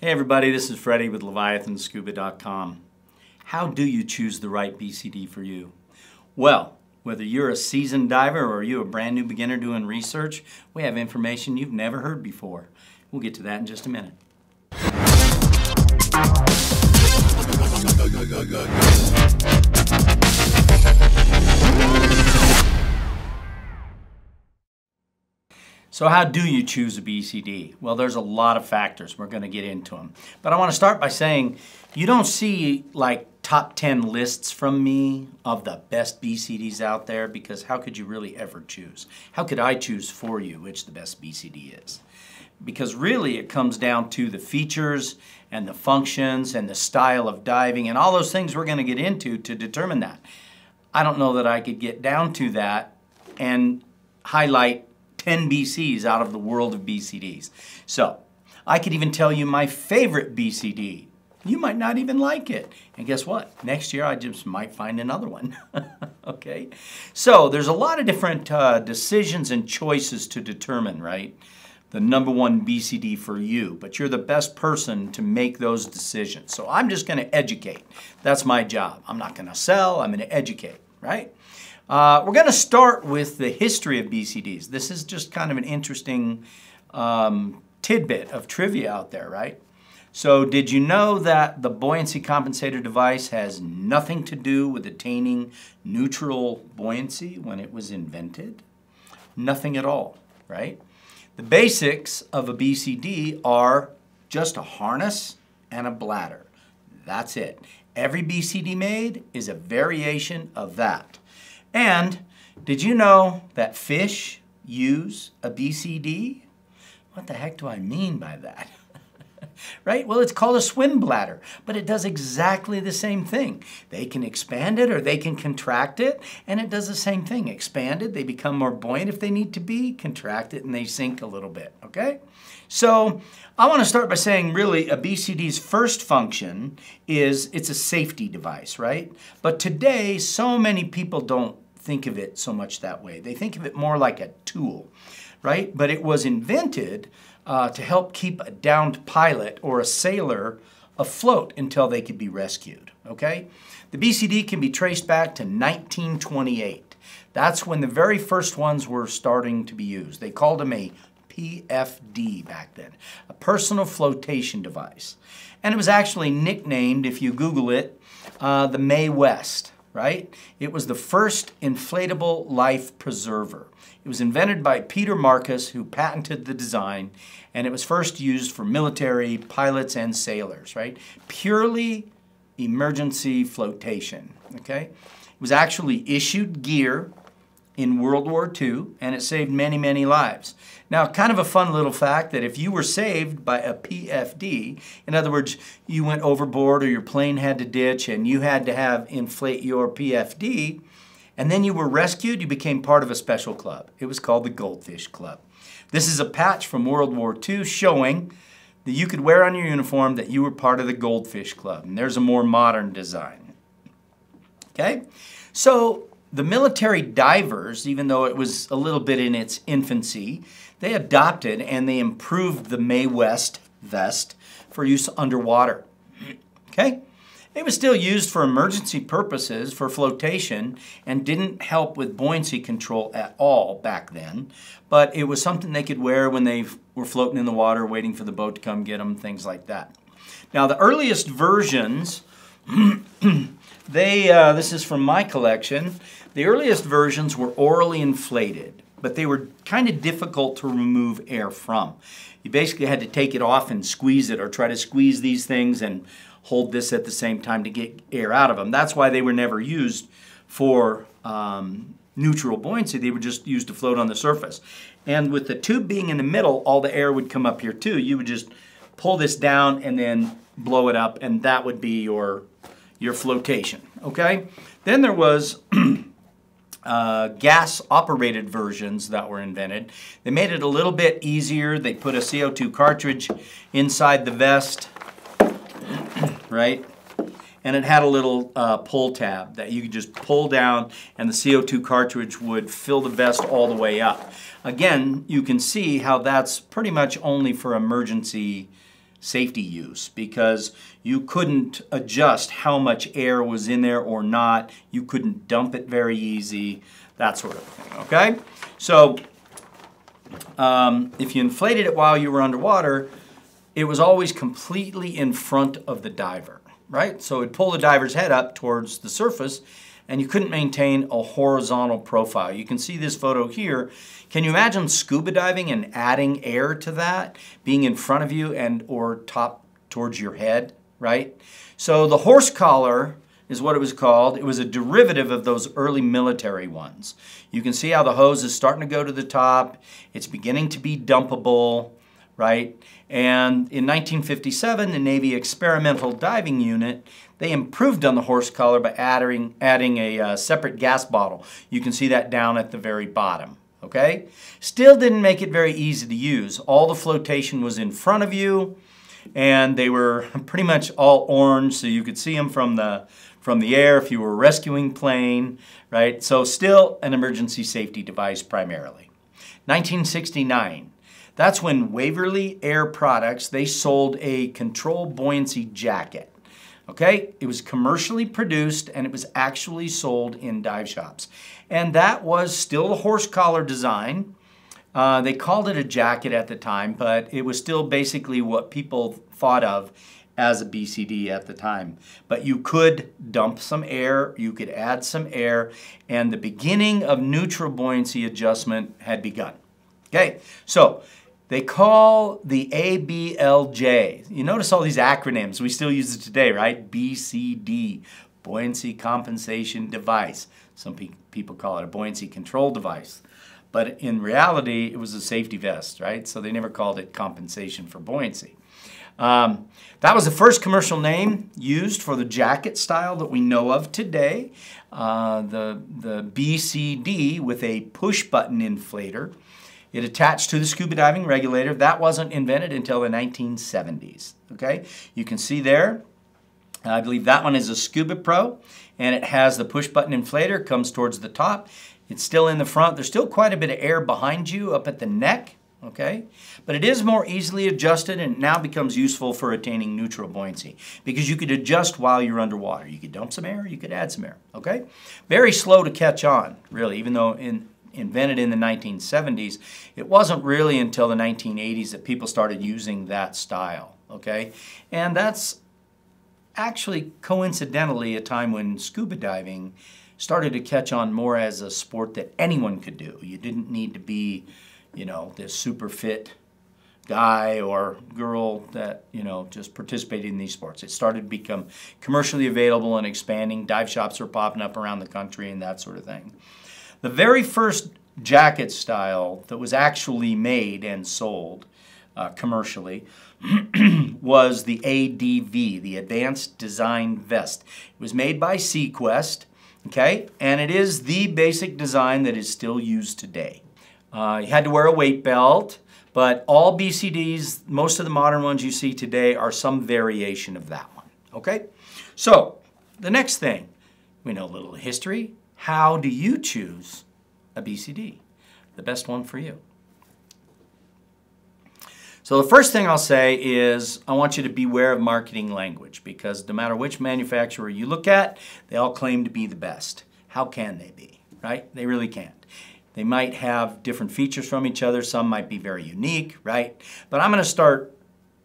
Hey everybody, this is Freddie with LeviathanScuba.com. How do you choose the right BCD for you? Well, whether you're a seasoned diver or you're a brand new beginner doing research, we have information you've never heard before. We'll get to that in just a minute. So how do you choose a BCD? Well, there's a lot of factors. We're going to get into them. But I want to start by saying you don't see like top 10 lists from me of the best BCDs out there, because how could you really ever choose? How could I choose for you which the best BCD is? Because really it comes down to the features and the functions and the style of diving and all those things we're going to get into to determine that. I don't know that I could get down to that and highlight 10 BCs out of the world of BCDs. So I could even tell you my favorite BCD. You might not even like it. And guess what? Next year I just might find another one. Okay? So there's a lot of different decisions and choices to determine, right? The number one BCD for you, but you're the best person to make those decisions. So I'm just going to educate. That's my job. I'm not going to sell, I'm going to educate, right? We're going to start with the history of BCDs. This is just kind of an interesting tidbit of trivia out there, right? So did you know that the buoyancy compensator device has nothing to do with attaining neutral buoyancy when it was invented? Nothing at all, right? The basics of a BCD are just a harness and a bladder. That's it. Every BCD made is a variation of that. And did you know that fish use a BCD? What the heck do I mean by that? Right? Well, it's called a swim bladder, but it does exactly the same thing. They can expand it or they can contract it, and it does the same thing. Expanded, they become more buoyant if they need to be. Contract it, and they sink a little bit, okay? So I want to start by saying, really, a BCD's first function is it's a safety device, right? But today, so many people don't think of it so much that way. They think of it more like a tool, right? But it was invented to help keep a downed pilot or a sailor afloat until they could be rescued, okay? The BCD can be traced back to 1928. That's when the very first ones were starting to be used. They called them a PFD back then, a personal flotation device. And it was actually nicknamed, if you Google it, the Mae West, right? It was the first inflatable life preserver. It was invented by Peter Marcus, who patented the design, and it was first used for military, pilots, and sailors, right? Purely emergency flotation, okay? It was actually issued gear in World War II, and it saved many, many lives. Now, kind of a fun little fact that if you were saved by a PFD, in other words, you went overboard or your plane had to ditch and you had to have inflate your PFD, and then you were rescued, you became part of a special club. It was called the Goldfish Club. This is a patch from World War II showing that you could wear on your uniform that you were part of the Goldfish Club. And there's a more modern design. Okay? So the military divers, even though it was a little bit in its infancy, they adopted and they improved the Mae West vest for use underwater. Okay? It was still used for emergency purposes, for flotation, and didn't help with buoyancy control at all back then. But it was something they could wear when they were floating in the water, waiting for the boat to come get them, things like that. Now, the earliest versions, this is from my collection, the earliest versions were orally inflated, but they were kind of difficult to remove air from. You basically had to take it off and squeeze it, or try to squeeze these things and hold this at the same time to get air out of them. That's why they were never used for neutral buoyancy. They were just used to float on the surface. And with the tube being in the middle, all the air would come up here too. You would just pull this down and then blow it up, and that would be your flotation, okay? Then there was gas-operated versions that were invented. They made it a little bit easier. They put a CO2 cartridge inside the vest, right? And it had a little pull tab that you could just pull down, and the CO2 cartridge would fill the vest all the way up. Again, you can see how that's pretty much only for emergency safety use because you couldn't adjust how much air was in there or not. You couldn't dump it very easy, that sort of thing, okay? So if you inflated it while you were underwater, it was always completely in front of the diver, right? So it'd pull the diver's head up towards the surface and you couldn't maintain a horizontal profile. You can see this photo here. Can you imagine scuba diving and adding air to that, being in front of you and or top towards your head, right? So the horse collar is what it was called. It was a derivative of those early military ones. You can see how the hose is starting to go to the top. It's beginning to be dumpable, right? And in 1957, the Navy Experimental Diving Unit, they improved on the horse collar by adding a separate gas bottle. You can see that down at the very bottom, okay? Still didn't make it very easy to use. All the flotation was in front of you, and they were pretty much all orange, so you could see them from the air if you were a rescuing plane, right? So still an emergency safety device primarily. 1969. That's when Waverly Air Products, they sold a control buoyancy jacket. Okay, it was commercially produced and it was actually sold in dive shops. And that was still a horse collar design. They called it a jacket at the time, but it was still basically what people thought of as a BCD at the time. But you could dump some air, you could add some air, and the beginning of neutral buoyancy adjustment had begun. Okay, so they call the ABLJ. You notice all these acronyms. We still use it today, right? BCD, Buoyancy Compensation Device. Some people call it a buoyancy control device. But in reality, it was a safety vest, right? So they never called it compensation for buoyancy. That was the first commercial name used for the jacket style that we know of today. The BCD with a push button inflator. It attached to the scuba diving regulator. That wasn't invented until the 1970s, okay? You can see there, I believe that one is a Scuba Pro, and it has the push button inflator, comes towards the top. It's still in the front. There's still quite a bit of air behind you up at the neck, okay? But it is more easily adjusted and it now becomes useful for attaining neutral buoyancy because you could adjust while you're underwater. You could dump some air, you could add some air, okay? Very slow to catch on, really, even though invented in the 1970s, it wasn't really until the 1980s that people started using that style, okay? And that's actually coincidentally a time when scuba diving started to catch on more as a sport that anyone could do. You didn't need to be, you know, this super fit guy or girl that, you know, just participated in these sports. It started to become commercially available and expanding. Dive shops were popping up around the country and that sort of thing. The very first jacket style that was actually made and sold commercially was the ADV, the Advanced Design Vest. It was made by Sequest, okay, and it is the basic design that is still used today. You had to wear a weight belt, but all BCDs, most of the modern ones you see today are some variation of that one, okay? So, the next thing, we know a little history. How do you choose a BCD? The best one for you. So the first thing I'll say is I want you to beware of marketing language because no matter which manufacturer you look at, they all claim to be the best. How can they be, right? They really can't. They might have different features from each other. Some might be very unique, right? But I'm going to start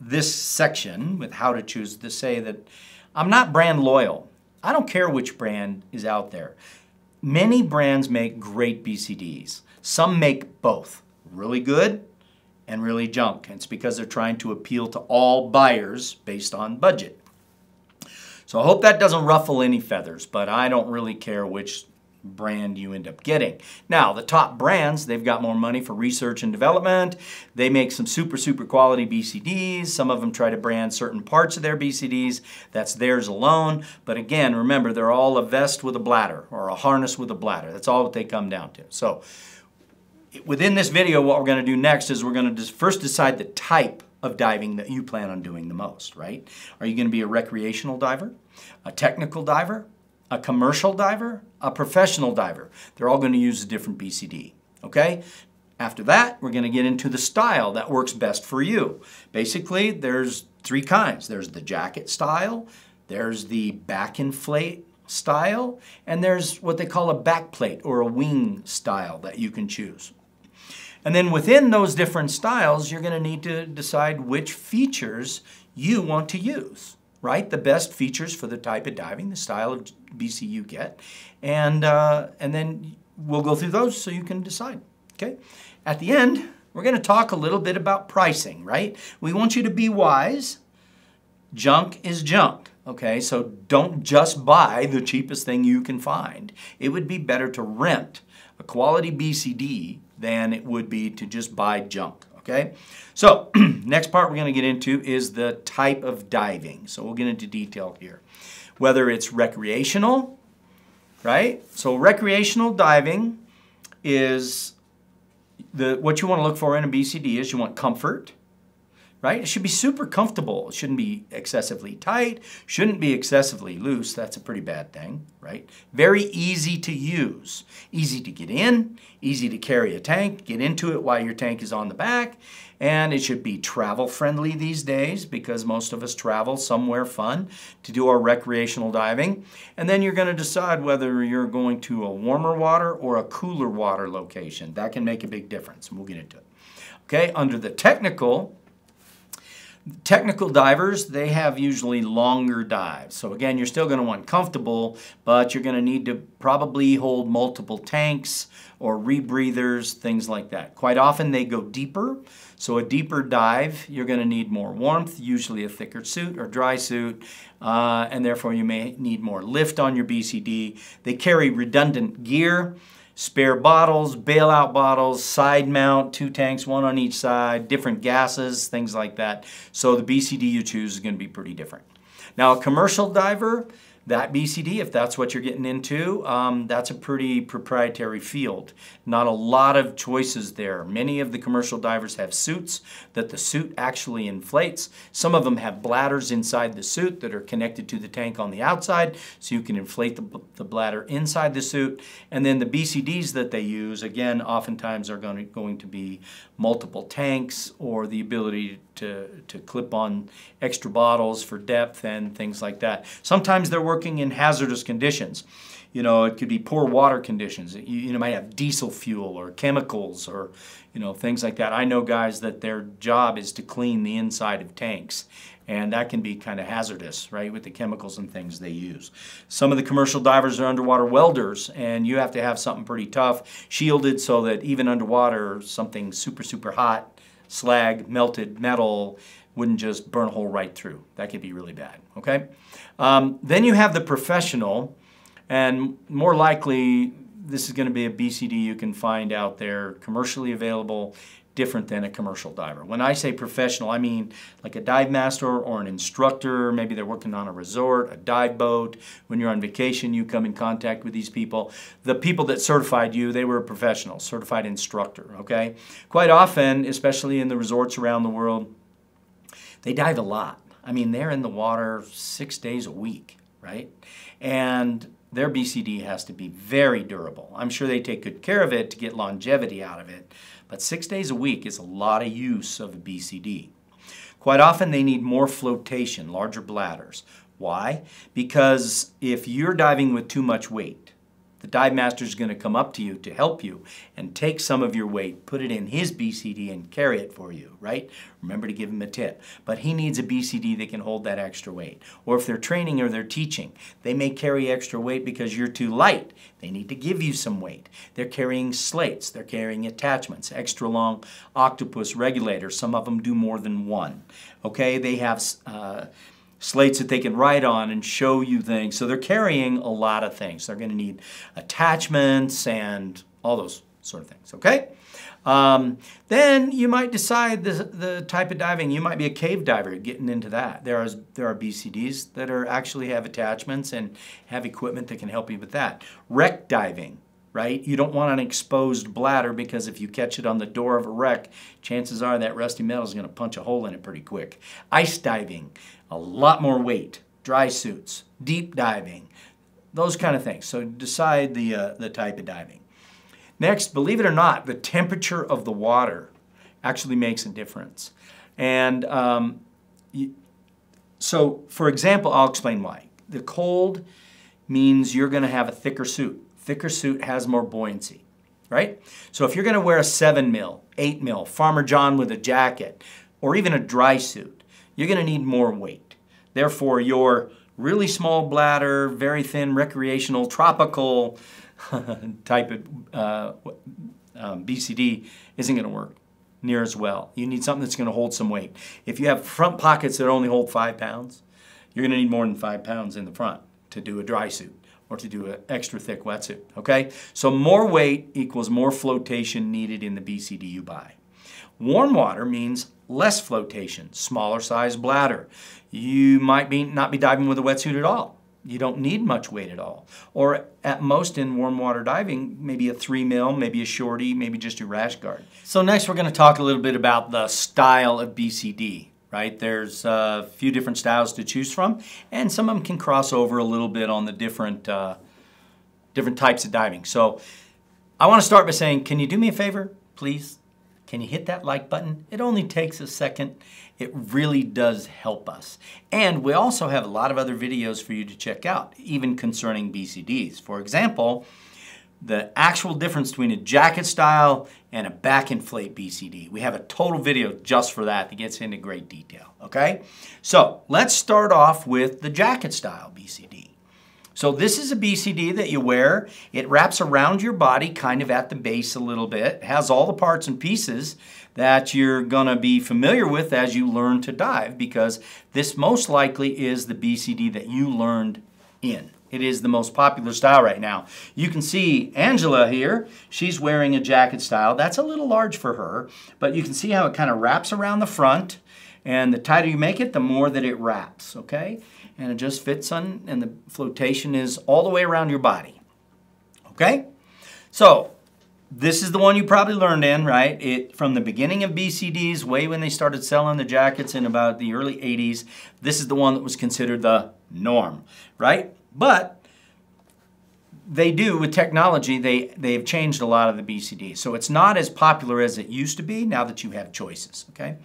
this section with how to choose to say that I'm not brand loyal. I don't care which brand is out there. Many brands make great BCDs. Some make both really good and really junk. And it's because they're trying to appeal to all buyers based on budget. So I hope that doesn't ruffle any feathers, but I don't really care which brand you end up getting. Now, the top brands, they've got more money for research and development. They make some super quality BCDs. Some of them try to brand certain parts of their BCDs. That's theirs alone. But again, remember, they're all a vest with a bladder or a harness with a bladder. That's all what they come down to. So within this video, what we're going to do next is we're going to first decide the type of diving that you plan on doing the most, right? Are you going to be a recreational diver, a technical diver, a commercial diver, a professional diver? They're all going to use a different BCD, okay? After that, we're going to get into the style that works best for you. Basically, there's three kinds. There's the jacket style, there's the back inflate style, and there's what they call a back plate or a wing style that you can choose. And then within those different styles, you're going to need to decide which features you want to use, right? The best features for the type of diving, the style of BC you get, and then we'll go through those so you can decide, okay? At the end, we're going to talk a little bit about pricing, right? We want you to be wise. Junk is junk, okay? So don't just buy the cheapest thing you can find. It would be better to rent a quality BCD than it would be to just buy junk, okay? So next part we're going to get into is the type of diving. So we'll get into detail here. Whether it's recreational, right? So recreational diving is what you want to look for in a BCD is you want comfort, right? It should be super comfortable. It shouldn't be excessively tight, shouldn't be excessively loose. That's a pretty bad thing, right? Very easy to use, easy to get in, easy to carry a tank, get into it while your tank is on the back, and it should be travel friendly these days because most of us travel somewhere fun to do our recreational diving. And then you're going to decide whether you're going to a warmer water or a cooler water location. That can make a big difference, and we'll get into it. Okay, under the technical divers, they have usually longer dives. So again, you're still going to want comfortable, but you're going to need to probably hold multiple tanks or rebreathers, things like that. Quite often they go deeper. So a deeper dive, you're going to need more warmth, usually a thicker suit or dry suit, and therefore you may need more lift on your BCD. They carry redundant gear, spare bottles, bailout bottles, side mount, 2 tanks, 1 on each side, different gases, things like that. So the BCD you choose is going to be pretty different. Now a commercial diver, that BCD, if that's what you're getting into, that's a pretty proprietary field. Not a lot of choices there. Many of the commercial divers have suits that the suit actually inflates. Some of them have bladders inside the suit that are connected to the tank on the outside, so you can inflate the bladder inside the suit. And then the BCDs that they use, again, oftentimes are going to be multiple tanks or the ability to clip on extra bottles for depth and things like that. Sometimes they're working in hazardous conditions. You know, it could be poor water conditions. You might have diesel fuel or chemicals or, you know, things like that. I know guys that their job is to clean the inside of tanks, and that can be kind of hazardous, right, with the chemicals and things they use. Some of the commercial divers are underwater welders, and you have to have something pretty tough, shielded so that even underwater, something super, super hot, slag, melted metal, wouldn't just burn a hole right through. That could be really bad, okay? Then you have the professional, and more likely this is going to be a BCD you can find out there commercially available, different than a commercial diver. When I say professional, I mean like a dive master or an instructor. Maybe they're working on a resort, a dive boat. When you're on vacation, you come in contact with these people. The people that certified you, they were a professional, certified instructor, okay? Quite often, especially in the resorts around the world, they dive a lot. I mean, they're in the water 6 days a week, right? And their BCD has to be very durable. I'm sure they take good care of it to get longevity out of it, but 6 days a week is a lot of use of a BCD. Quite often they need more flotation, larger bladders. Why? Because if you're diving with too much weight, the dive master is going to come up to you to help you and take some of your weight, put it in his BCD and carry it for you, right? Remember to give him a tip. But he needs a BCD that can hold that extra weight. Or if they're training or they're teaching, they may carry extra weight because you're too light. They need to give you some weight. They're carrying slates. They're carrying attachments, extra long octopus regulators. Some of them do more than one. Okay, they have slates that they can write on and show you things. So they're carrying a lot of things. They're going to need attachments and all those sort of things, okay? Then you might decide the type of diving. You might be a cave diver getting into that. There are BCDs that actually have attachments and have equipment that can help you with that. Wreck diving. Right? You don't want an exposed bladder because if you catch it on the door of a wreck, chances are that rusty metal is going to punch a hole in it pretty quick. Ice diving, a lot more weight. Dry suits, deep diving, those kind of things. So decide the type of diving. Next, believe it or not, the temperature of the water actually makes a difference. And so, for example, I'll explain why. The cold means you're going to have a thicker suit. Thicker suit has more buoyancy, right? So if you're going to wear a 7 mil, 8 mil, Farmer John with a jacket, or even a dry suit, you're going to need more weight. Therefore, your really small bladder, very thin, recreational, tropical type of BCD isn't going to work near as well. You need something that's going to hold some weight. If you have front pockets that only hold 5 pounds, you're going to need more than 5 pounds in the front to do a dry suit or to do an extra thick wetsuit, okay? So more weight equals more flotation needed in the BCD you buy. Warm water means less flotation, smaller size bladder. You might not be diving with a wetsuit at all. You don't need much weight at all. Or at most in warm water diving, maybe a 3 mil, maybe a shorty, maybe just your rash guard. So next we're going to talk a little bit about the style of BCD, right? There's a few different styles to choose from, and some of them can cross over a little bit on the different types of diving. So I want to start by saying, can you do me a favor, please? Can you hit that like button? It only takes a second. It really does help us. And we also have a lot of other videos for you to check out, even concerning BCDs. For example, the actual difference between a jacket style and a back inflate BCD. We have a total video just for that gets into great detail, okay? So let's start off with the jacket style BCD. So this is a BCD that you wear. It wraps around your body kind of at the base a little bit. It has all the parts and pieces that you're gonna be familiar with as you learn to dive, because this most likely is the BCD that you learned in. It is the most popular style right now. You can see Angela here, she's wearing a jacket style. That's a little large for her, but you can see how it kind of wraps around the front, and the tighter you make it, the more that it wraps, okay? And it just fits on, and the flotation is all the way around your body, okay? So this is the one you probably learned in, right? From the beginning of BCDs, way when they started selling the jackets in about the early 80s, this is the one that was considered the norm, right? But they do, with technology, they've changed a lot of the BCD. So it's not as popular as it used to be now that you have choices, okay?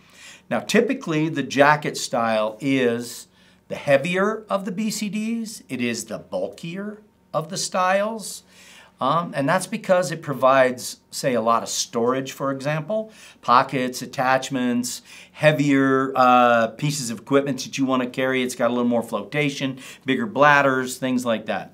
Now typically the jacket style is the heavier of the BCDs. It is the bulkier of the styles. And that's because it provides, say, a lot of storage, for example, pockets, attachments, heavier pieces of equipment that you want to carry. It's got a little more flotation, bigger bladders, things like that.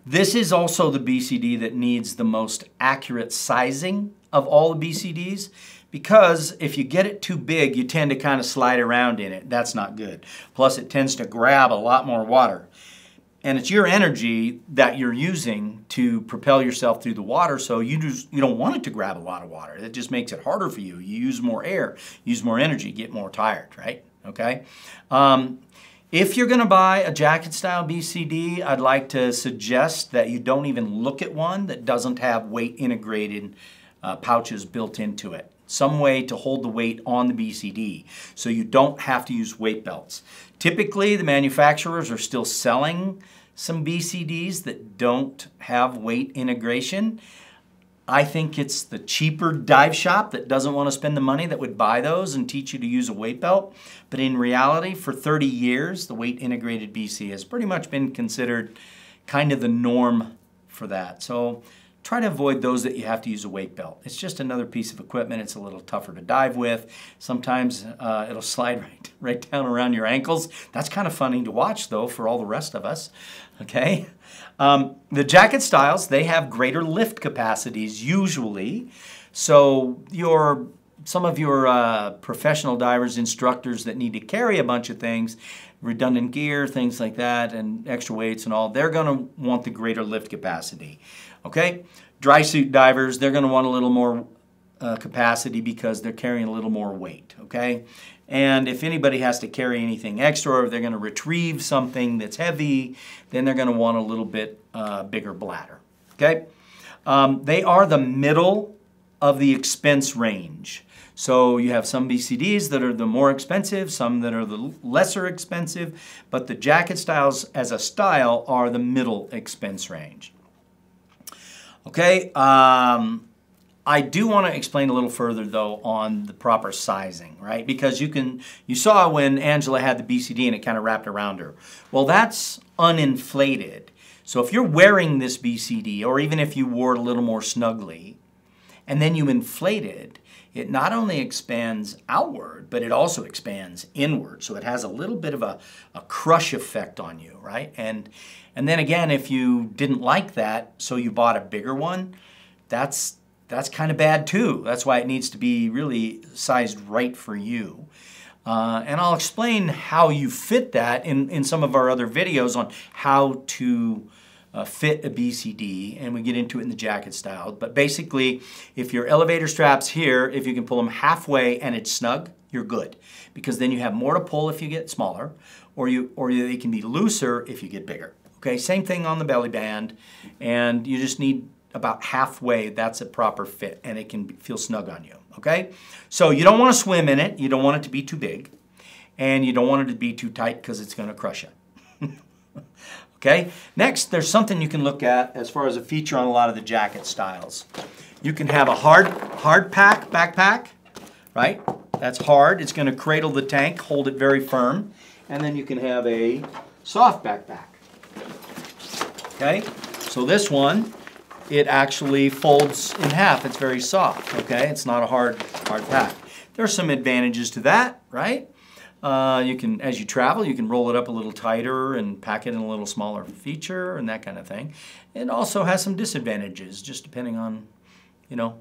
This is also the BCD that needs the most accurate sizing of all the BCDs, because if you get it too big, you tend to kind of slide around in it. That's not good. Plus, it tends to grab a lot more water. And it's your energy that you're using to propel yourself through the water, so you don't want it to grab a lot of water. It just makes it harder for you. You use more air, use more energy, get more tired, right? Okay? If you're going to buy a jacket style BCD, I'd like to suggest that you don't even look at one that doesn't have weight integrated pouches built into it. Some way to hold the weight on the BCD so you don't have to use weight belts. Typically, the manufacturers are still selling some BCDs that don't have weight integration. I think it's the cheaper dive shop that doesn't want to spend the money that would buy those and teach you to use a weight belt. But in reality, for 30 years, the weight integrated BC has pretty much been considered kind of the norm for that. So try to avoid those that you have to use a weight belt. It's just another piece of equipment. It's a little tougher to dive with. Sometimes it'll slide right down around your ankles. That's kind of funny to watch, though, for all the rest of us, okay? The jacket styles, they have greater lift capacities, usually. So some of your professional divers, instructors that need to carry a bunch of things, redundant gear, things like that, and extra weights and all, they're going to want the greater lift capacity. Okay, dry suit divers, they're going to want a little more capacity because they're carrying a little more weight, okay? And if anybody has to carry anything extra, or if they're going to retrieve something that's heavy, then they're going to want a little bit bigger bladder, okay? They are the middle of the expense range. So you have some BCDs that are the more expensive, some that are the lesser expensive, but the jacket styles as a style are the middle expense range. Okay, I do want to explain a little further though on the proper sizing, right? Because you saw when Angela had the BCD and it kind of wrapped around her. Well, that's uninflated. So if you're wearing this BCD, or even if you wore it a little more snugly, and then you inflate it, it not only expands outward, but it also expands inward. So it has a little bit of a crush effect on you, right? And then again, if you didn't like that, so you bought a bigger one, that's kind of bad too. That's why it needs to be really sized right for you. And I'll explain how you fit that in some of our other videos on how to fit a BCD, and we get into it in the jacket style. But basically, if your elevator strap's here, if you can pull them halfway and it's snug, you're good. Because then you have more to pull if you get smaller, or they can be looser if you get bigger. Okay, same thing on the belly band, and you just need about halfway. That's a proper fit, and it can feel snug on you. Okay, so you don't want to swim in it. You don't want it to be too big, and you don't want it to be too tight because it's going to crush you. Okay, next there's something you can look at as far as a feature on a lot of the jacket styles. You can have a hard pack backpack, right? That's hard. It's going to cradle the tank, hold it very firm. And then you can have a soft backpack. Okay, so this one, it actually folds in half. It's very soft, okay? It's not a hard pack. There's some advantages to that, right? You can, as you travel, you can roll it up a little tighter and pack it in a little smaller feature and that kind of thing. It also has some disadvantages, just depending on, you know,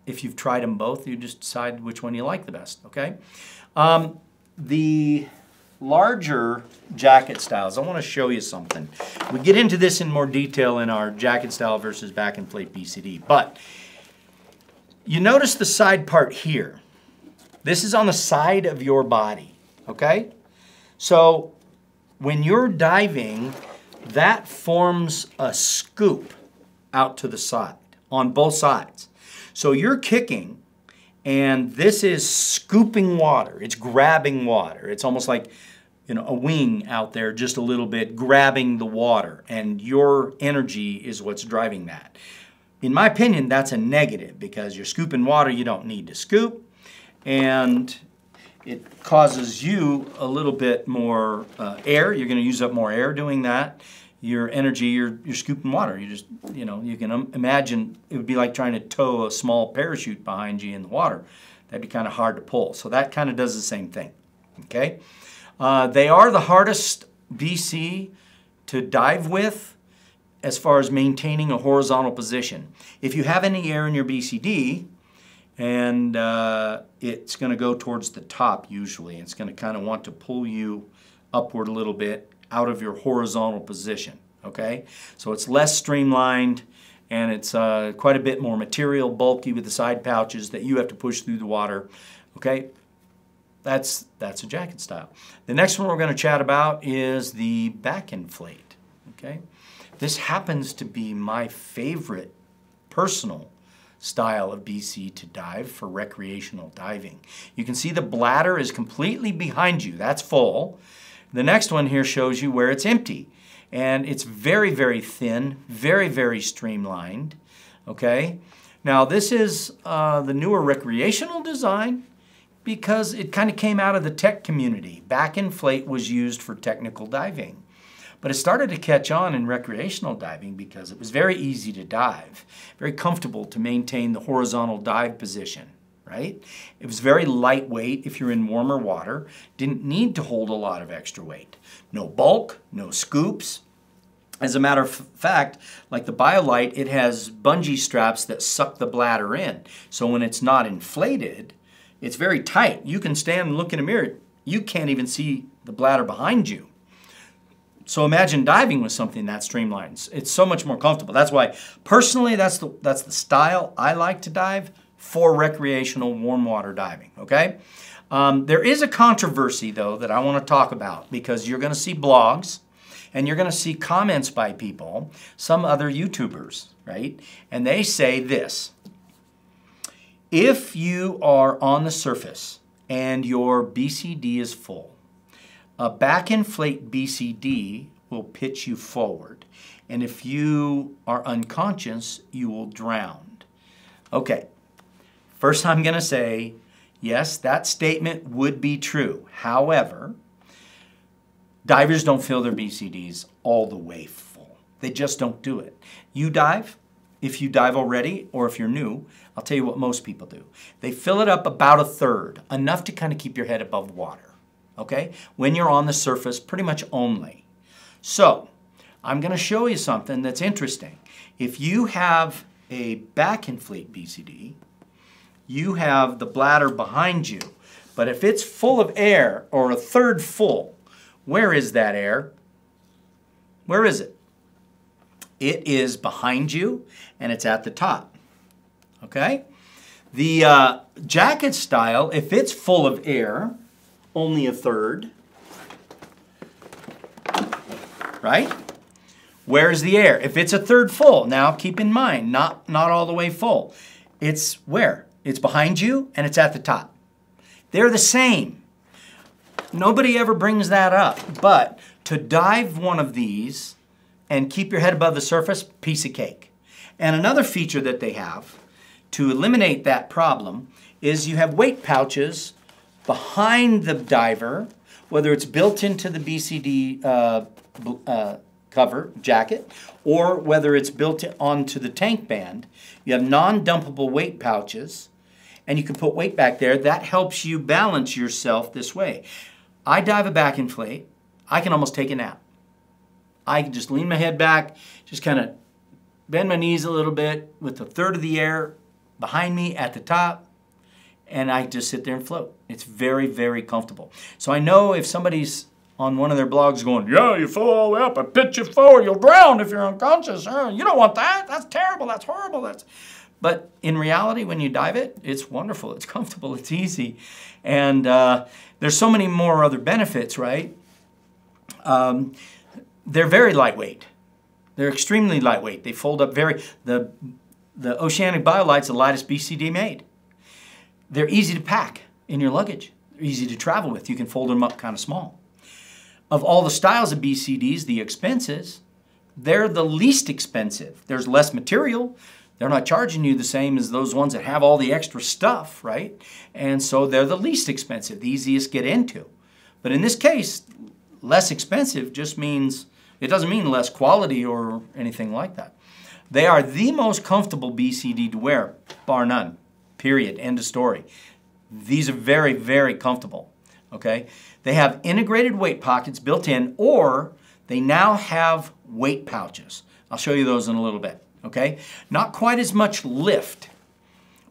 if you've tried them both, you just decide which one you like the best, okay? The larger jacket styles, I want to show you something. We get into this in more detail in our jacket style versus back inflate BCD, but you notice the side part here. This is on the side of your body. Okay? So when you're diving, that forms a scoop out to the side, on both sides. So you're kicking, and this is scooping water. It's grabbing water. It's almost like, you know, a wing out there just a little bit, grabbing the water, and your energy is what's driving that. In my opinion, that's a negative because you're scooping water you don't need to scoop, and it causes you a little bit more air. You're going to use up more air doing that. Your energy, you're scooping water. You just, you know, you can imagine it would be like trying to tow a small parachute behind you in the water. That'd be kind of hard to pull. So that kind of does the same thing, okay? They are the hardest BC to dive with as far as maintaining a horizontal position. If you have any air in your BCD, and it's going to go towards the top usually. It's going to kind of want to pull you upward a little bit out of your horizontal position, okay? So it's less streamlined, and it's quite a bit more material, bulky with the side pouches that you have to push through the water, okay? That's a jacket style. The next one we're going to chat about is the back inflate, okay? This happens to be my favorite personal style of BC to dive for recreational diving. You can see the bladder is completely behind you. That's full. The next one here shows you where it's empty. And it's very, very thin, very, very streamlined. Okay? Now this is the newer recreational design because it kind of came out of the tech community. Back inflate was used for technical diving. But it started to catch on in recreational diving because it was very easy to dive, very comfortable to maintain the horizontal dive position, right? It was very lightweight if you're in warmer water, didn't need to hold a lot of extra weight. No bulk, no scoops. As a matter of fact, like the BioLite, it has bungee straps that suck the bladder in. So when it's not inflated, it's very tight. You can stand and look in a mirror. You can't even see the bladder behind you. So imagine diving with something that streamlines. It's so much more comfortable. That's why, personally, that's the style I like to dive for recreational warm water diving, okay? There is a controversy, though, that I want to talk about because you're going to see blogs and you're going to see comments by people, some other YouTubers, right? And they say this: if you are on the surface and your BCD is full, a back inflate BCD will pitch you forward, And if you are unconscious, you will drown. Okay, first I'm going to say, yes, that statement would be true. However, divers don't fill their BCDs all the way full. They just don't do it. You dive, if you dive already, or if you're new, I'll tell you what most people do. They fill it up about a third, enough to kind of keep your head above water, okay? When you're on the surface, pretty much only. So, I'm going to show you something that's interesting. If you have a back inflate BCD, you have the bladder behind you. But if it's full of air, or a third full, where is that air? Where is it? It is behind you, and it's at the top. Okay? The jacket style, if it's full of air, only a third, right? Where's the air? If it's a third full, now keep in mind, not all the way full. It's where? It's behind you, and it's at the top. They're the same. Nobody ever brings that up, but to dive one of these and keep your head above the surface, piece of cake. And another feature that they have to eliminate that problem is you have weight pouches behind the diver, whether it's built into the BCD cover jacket or whether it's built onto the tank band. You have non-dumpable weight pouches, and you can put weight back there. That helps you balance yourself this way. I dive a back inflate. I can almost take a nap. I can just lean my head back, just kind of bend my knees a little bit with a third of the air behind me at the top, and I just sit there and float. It's very, very comfortable. So I know if somebody's on one of their blogs going, yeah, you fall all the way up, I pitch you forward, you'll drown if you're unconscious. You don't want that. That's terrible. That's horrible. But in reality, when you dive it, it's wonderful. It's comfortable. It's easy. And there's so many more other benefits, right? They're very lightweight. They're extremely lightweight. They fold up the Oceanic BioLite's the lightest BCD made. They're easy to pack in your luggage. They're easy to travel with. You can fold them up kind of small. Of all the styles of BCDs, the expenses, they're the least expensive. There's less material. They're not charging you the same as those ones that have all the extra stuff, right? And so they're the least expensive, the easiest to get into. But in this case, less expensive just means, it doesn't mean less quality or anything like that. They are the most comfortable BCD to wear, bar none, period, end of story. These are very, very comfortable, okay? They have integrated weight pockets built in, or they now have weight pouches. I'll show you those in a little bit, okay? Not quite as much lift,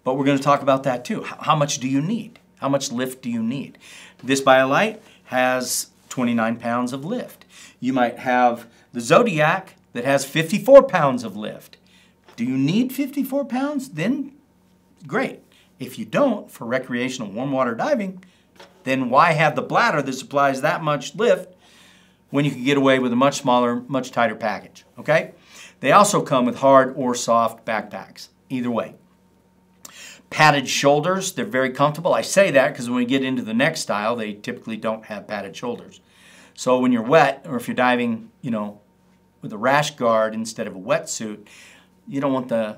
but we're going to talk about that too. How much do you need? How much lift do you need? This BioLite has 29 pounds of lift. You might have the Zodiac that has 54 pounds of lift. Do you need 54 pounds? Then great. If you don't, for recreational warm water diving, then why have the bladder that supplies that much lift when you can get away with a much smaller, much tighter package, okay? They also come with hard or soft backpacks, either way. Padded shoulders, they're very comfortable. I say that because when we get into the next style, they typically don't have padded shoulders. So when you're wet, or if you're diving, you know, with a rash guard instead of a wetsuit, you don't want the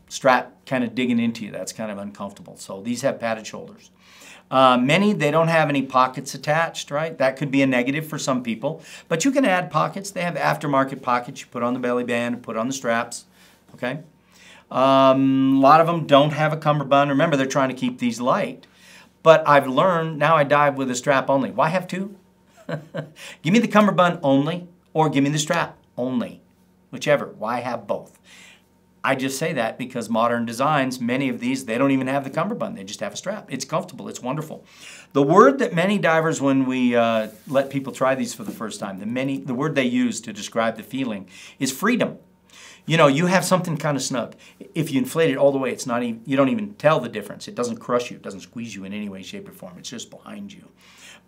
strap kind of digging into you. That's kind of uncomfortable. So these have padded shoulders. Many, they don't have any pockets attached, right? That could be a negative for some people. But you can add pockets. They have aftermarket pockets you put on the belly band, put on the straps, okay? A lot of them don't have a cummerbund. Remember, they're trying to keep these light. But I've learned, now I dive with a strap only. Why have two? Give me the cummerbund only, or give me the strap only. Whichever. Why have both? I just say that because modern designs, many of these, they don't even have the cummerbund. They just have a strap. It's comfortable. It's wonderful. The word that many divers, when we let people try these for the first time, the word they use to describe the feeling is freedom. You know, you have something kind of snug. If you inflate it all the way, it's not even, you don't even tell the difference. It doesn't crush you. It doesn't squeeze you in any way, shape, or form. It's just behind you.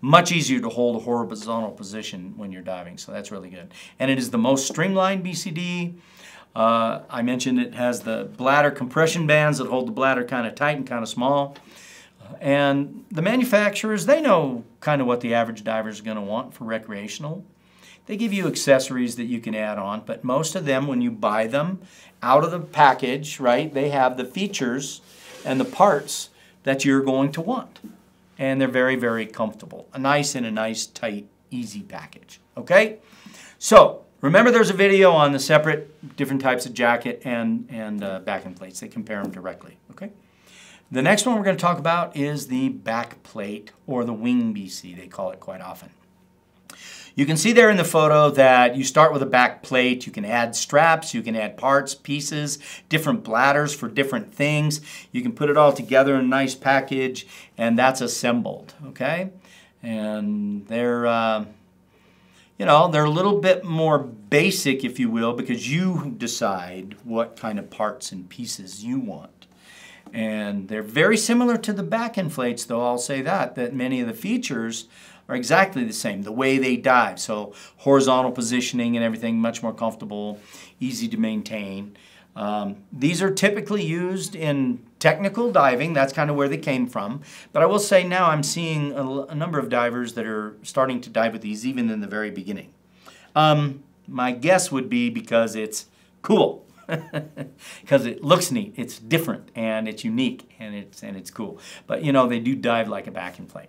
Much easier to hold a horizontal position when you're diving, so that's really good. And it is the most streamlined BCD. I mentioned it has the bladder compression bands that hold the bladder kind of tight and kind of small. And the manufacturers, they know kind of what the average diver is going to want for recreational. They give you accessories that you can add on, but most of them, when you buy them out of the package, right, they have the features and the parts that you're going to want. And they're very, very comfortable. A nice, tight, easy package, okay? So, remember there's a video on the separate different types of jacket and back end plates. They compare them directly, okay? The next one we're going to talk about is the back plate, or the wing BC, they call it quite often. You can see there in the photo that you start with a back plate. You can add straps, you can add parts, pieces, different bladders for different things. You can put it all together in a nice package, and that's assembled, okay? And they're, you know, they're a little bit more basic, if you will, because you decide what kind of parts and pieces you want. And they're very similar to the back inflates, though I'll say that many of the features are exactly the same. The way they dive, so horizontal positioning and everything, much more comfortable, easy to maintain. These are typically used in technical diving. That's kind of where they came from. But I will say now I'm seeing a number of divers that are starting to dive with these even in the very beginning. My guess would be because it's cool. Because it looks neat, it's different, and it's unique, and it's cool. But you know, they do dive like a back inflate.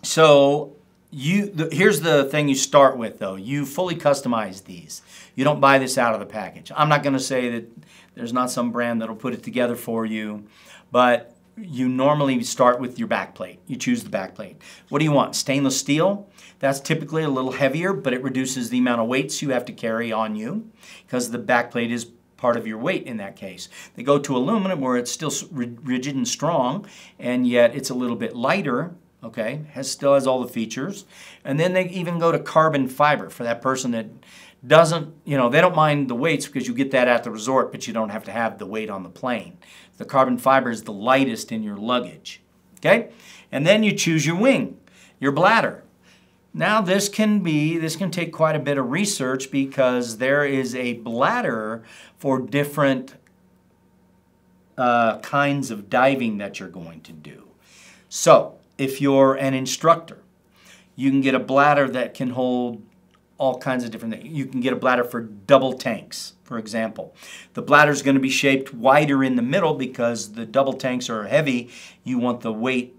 So here's the thing you start with, though. You fully customize these. You don't buy this out of the package. I'm not going to say that there's not some brand that'll put it together for you, but you normally start with your back plate. You choose the back plate. What do you want? Stainless steel? That's typically a little heavier, but it reduces the amount of weights you have to carry on you because the back plate is part of your weight in that case. They go to aluminum where it's still rigid and strong, and yet it's a little bit lighter. Okay, still has all the features. And then they even go to carbon fiber for that person that doesn't, you know, they don't mind the weights because you get that at the resort, but you don't have to have the weight on the plane. The carbon fiber is the lightest in your luggage. Okay, and then you choose your wing, your bladder. Now this can take quite a bit of research because there is a bladder for different kinds of diving that you're going to do. So, if you're an instructor, you can get a bladder that can hold all kinds of different things. You can get a bladder for double tanks, for example. The bladder is going to be shaped wider in the middle because the double tanks are heavy. You want the weight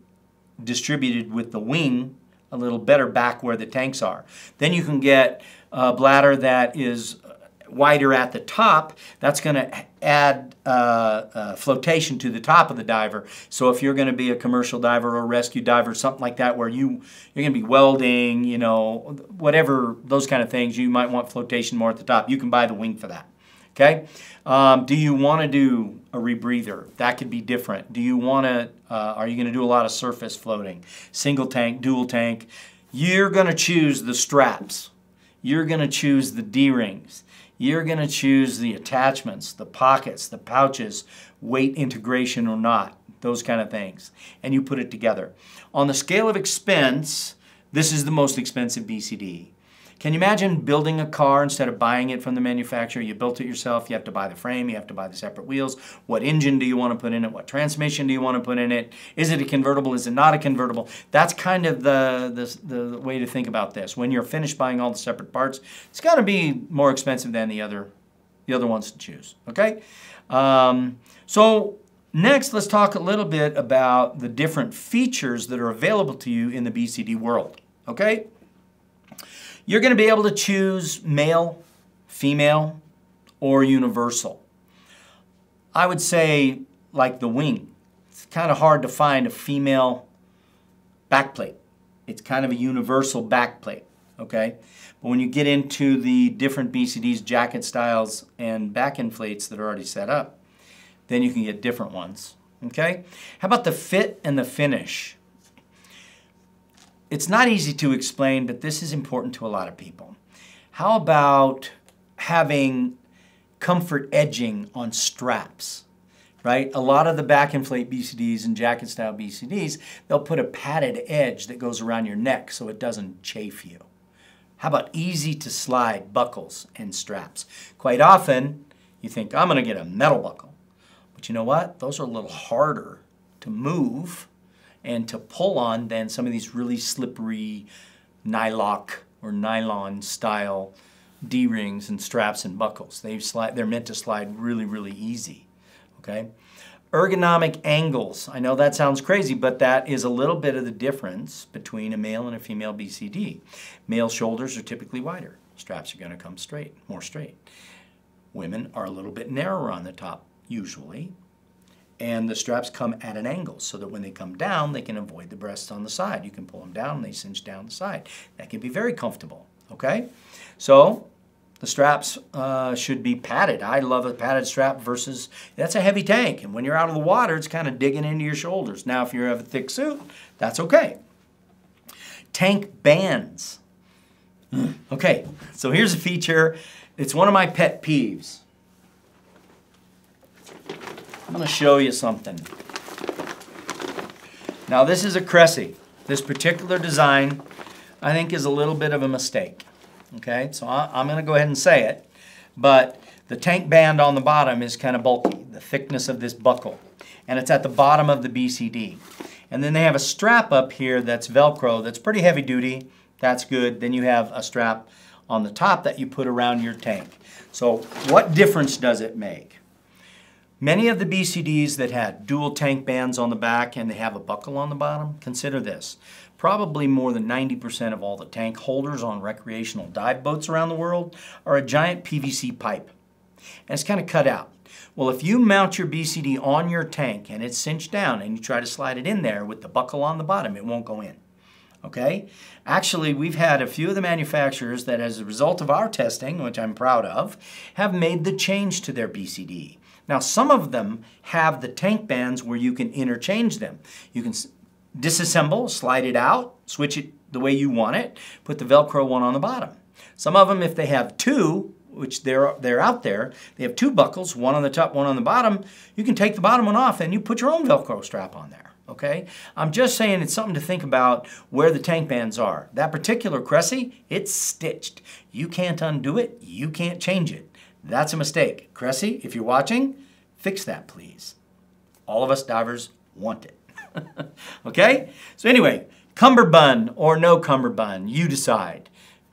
distributed with the wing a little better back where the tanks are. Then you can get a bladder that is wider at the top. That's going to add flotation to the top of the diver. So if you're going to be a commercial diver or rescue diver, something like that, where you're going to be welding, you know, whatever, those kind of things, you might want flotation more at the top. You can buy the wing for that. Okay? Do you want to do a rebreather? That could be different. Do you want to, are you going to do a lot of surface floating? Single tank, dual tank? You're going to choose the straps. You're going to choose the D-rings. You're going to choose the attachments, the pockets, the pouches, weight integration or not, those kind of things. And you put it together. On the scale of expense, this is the most expensive BCD. Can you imagine building a car instead of buying it from the manufacturer? You built it yourself. You have to buy the frame. You have to buy the separate wheels. What engine do you want to put in it? What transmission do you want to put in it? Is it a convertible? Is it not a convertible? That's kind of the way to think about this. When you're finished buying all the separate parts, it's going to be more expensive than the other ones to choose. Okay? So next, let's talk a little bit about the different features that are available to you in the BCD world. Okay? You're going to be able to choose male, female, or universal. I would say, like the wing, it's kind of hard to find a female backplate. It's kind of a universal backplate, okay? But when you get into the different BCDs, jacket styles, and back inflates that are already set up, then you can get different ones, okay? How about the fit and the finish? It's not easy to explain, but this is important to a lot of people. How about having comfort edging on straps, right? A lot of the back inflate BCDs and jacket style BCDs, they'll put a padded edge that goes around your neck so it doesn't chafe you. How about easy to slide buckles and straps? Quite often, you think, I'm going to get a metal buckle. But you know what? Those are a little harder to move and to pull on than some of these really slippery nylock or nylon style D-rings and straps and buckles. They're meant to slide really, really easy, okay? Ergonomic angles. I know that sounds crazy, but that is a little bit of the difference between a male and a female BCD. Male shoulders are typically wider. Straps are going to come straight, more straight. Women are a little bit narrower on the top, usually, and the straps come at an angle so that when they come down, they can avoid the breasts on the side. You can pull them down and they cinch down the side. That can be very comfortable, okay? So the straps should be padded. I love a padded strap versus, that's a heavy tank, and when you're out of the water, it's kind of digging into your shoulders. Now, if you have a thick suit, that's okay. Tank bands. Okay, so here's a feature. It's one of my pet peeves. I'm going to show you something. Now, this is a Cressy. This particular design, I think, is a little bit of a mistake. Okay, so I'm going to go ahead and say it, but the tank band on the bottom is kind of bulky, the thickness of this buckle, and it's at the bottom of the BCD. And then they have a strap up here that's Velcro that's pretty heavy duty. That's good. Then you have a strap on the top that you put around your tank. So what difference does it make? Many of the BCDs that had dual tank bands on the back and they have a buckle on the bottom, consider this. Probably more than 90% of all the tank holders on recreational dive boats around the world are a giant PVC pipe. And it's kind of cut out. Well, if you mount your BCD on your tank and it's cinched down and you try to slide it in there with the buckle on the bottom, it won't go in. Okay? Actually, we've had a few of the manufacturers that, as a result of our testing, which I'm proud of, have made the change to their BCD. Now, some of them have the tank bands where you can interchange them. You can disassemble, slide it out, switch it the way you want it, put the Velcro one on the bottom. Some of them, if they have two, which they're out there, they have two buckles, one on the top, one on the bottom, you can take the bottom one off and you put your own Velcro strap on there. Okay? I'm just saying it's something to think about where the tank bands are. That particular Cressy, it's stitched. You can't undo it. You can't change it. That's a mistake. Cressy, if you're watching, fix that, please. All of us divers want it. Okay? So anyway, cummerbund or no cummerbund, you decide.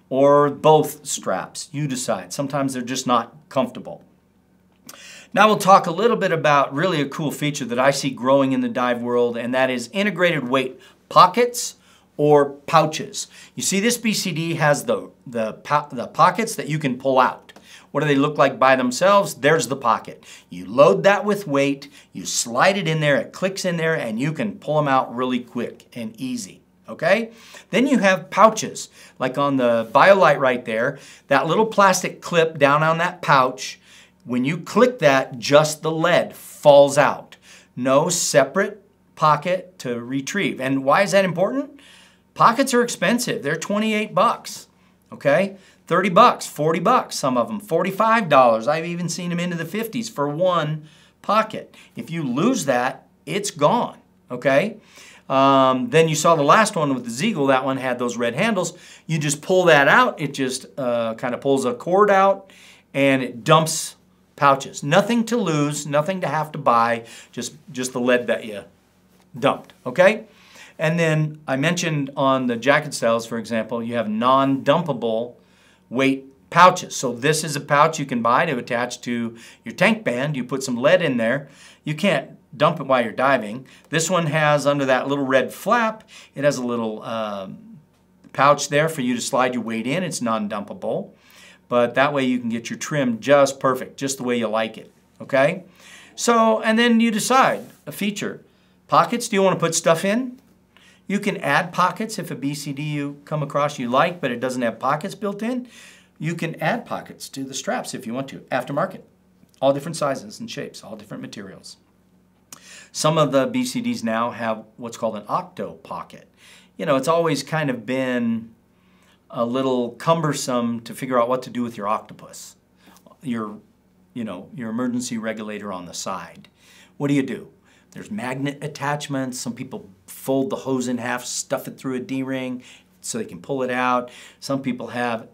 Or both straps, you decide. Sometimes they're just not comfortable. Now we'll talk a little bit about really a cool feature that I see growing in the dive world, and that is integrated weight pockets or pouches. You see, this BCD has the pockets that you can pull out. What do they look like by themselves? There's the pocket. You load that with weight, you slide it in there, it clicks in there, and you can pull them out really quick and easy. Okay? Then you have pouches, like on the BioLite right there, that little plastic clip down on that pouch. When you click that, just the lead falls out. No separate pocket to retrieve. And why is that important? Pockets are expensive. They're 28 bucks. Okay? 30 bucks, 40 bucks, some of them, $45. I've even seen them into the 50s for one pocket. If you lose that, it's gone. Okay? Then you saw the last one with the Ziegel. That one had those red handles. You just pull that out. It just kind of pulls a cord out and it dumps pouches. Nothing to lose, nothing to have to buy, just the lead that you dumped, okay? And then I mentioned on the jacket styles, for example, you have non-dumpable weight pouches. So this is a pouch you can buy to attach to your tank band. You put some lead in there. You can't dump it while you're diving. This one has, under that little red flap, it has a little pouch there for you to slide your weight in. It's non-dumpable. But that way you can get your trim just perfect, just the way you like it, okay? So, and then you decide a feature. Pockets, do you want to put stuff in? You can add pockets if a BCD you come across you like, but it doesn't have pockets built in. You can add pockets to the straps if you want to, aftermarket. All different sizes and shapes, all different materials. Some of the BCDs now have what's called an octo pocket. You know, it's always kind of been a little cumbersome to figure out what to do with your octopus, your emergency regulator on the side. What do? There's magnet attachments. Some people fold the hose in half, stuff it through a D-ring, so they can pull it out. Some people have,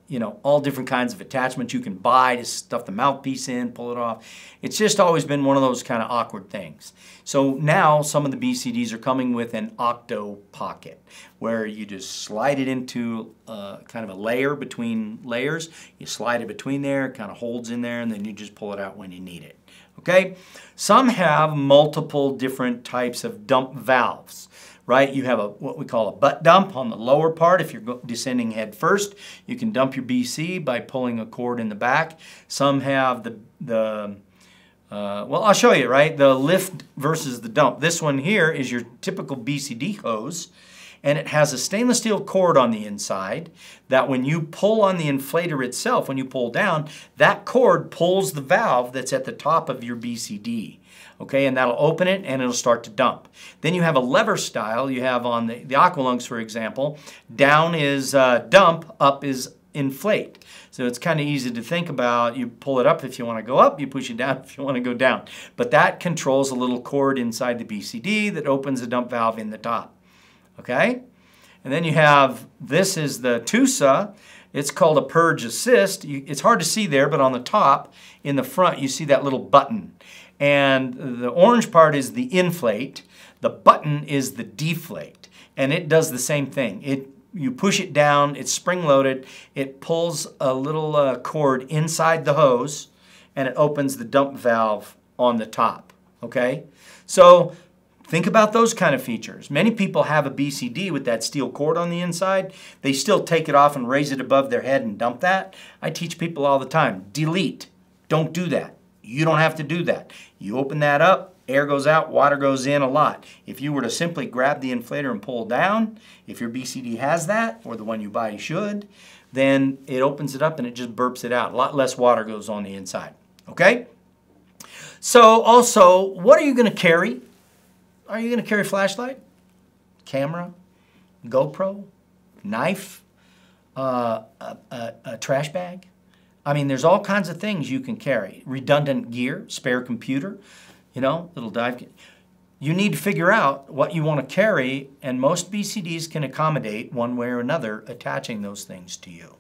all different kinds of attachments you can buy to stuff the mouthpiece in, pull it off. It's just always been one of those kind of awkward things. So now some of the BCDs are coming with an octo pocket where you just slide it into kind of a layer between layers. You slide it between there, it kind of holds in there, and then you just pull it out when you need it. Okay? Some have multiple different types of dump valves. Right? You have what we call a butt dump on the lower part. If you're descending head first, you can dump your BC by pulling a cord in the back. Some have well, I'll show you, right? The lift versus the dump. This one here is your typical BCD hose, and it has a stainless steel cord on the inside that when you pull on the inflator itself, when you pull down, that cord pulls the valve that's at the top of your BCD. Okay, and that'll open it and it'll start to dump. Then you have a lever style. You have on the Aqualungs, for example, down is dump, up is inflate. So it's kind of easy to think about. You pull it up if you want to go up, you push it down if you want to go down. But that controls a little cord inside the BCD that opens the dump valve in the top. Okay? And then you have, this is the TUSA. It's called a purge assist. It's hard to see there, but on the top, in the front, you see that little button. And the orange part is the inflate. The button is the deflate. And it does the same thing. You push it down, it's spring-loaded, it pulls a little cord inside the hose, and it opens the dump valve on the top, okay? So think about those kind of features. Many people have a BCD with that steel cord on the inside. They still take it off and raise it above their head and dump that. I teach people all the time, delete. Don't do that. You don't have to do that. You open that up, air goes out, water goes in a lot. If you were to simply grab the inflator and pull down, if your BCD has that, or the one you buy should, then it opens it up and it just burps it out. A lot less water goes on the inside. Okay? So also, what are you going to carry? Are you going to carry a flashlight, camera, GoPro, knife, a trash bag? I mean, there's all kinds of things you can carry. Redundant gear, spare computer, little dive kit. You need to figure out what you want to carry, and most BCDs can accommodate one way or another attaching those things to you.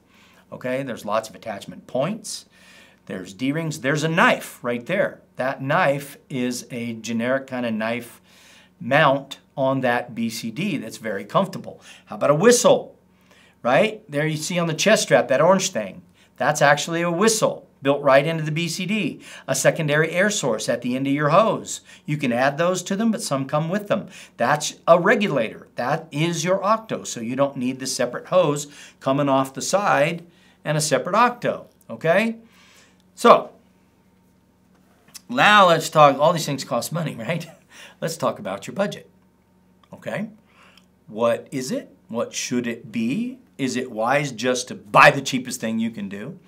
Okay, there's lots of attachment points. There's D-rings. There's a knife right there. That knife is a generic kind of knife mount on that BCD that's very comfortable. How about a whistle? Right? There you see on the chest strap, that orange thing. That's actually a whistle built right into the BCD. A secondary air source at the end of your hose. You can add those to them, but some come with them. That's a regulator. That is your octo, so you don't need the separate hose coming off the side and a separate octo, okay? So, now let's talk, all these things cost money, right? Let's talk about your budget, okay? What is it? What should it be? Is it wise just to buy the cheapest thing you can do?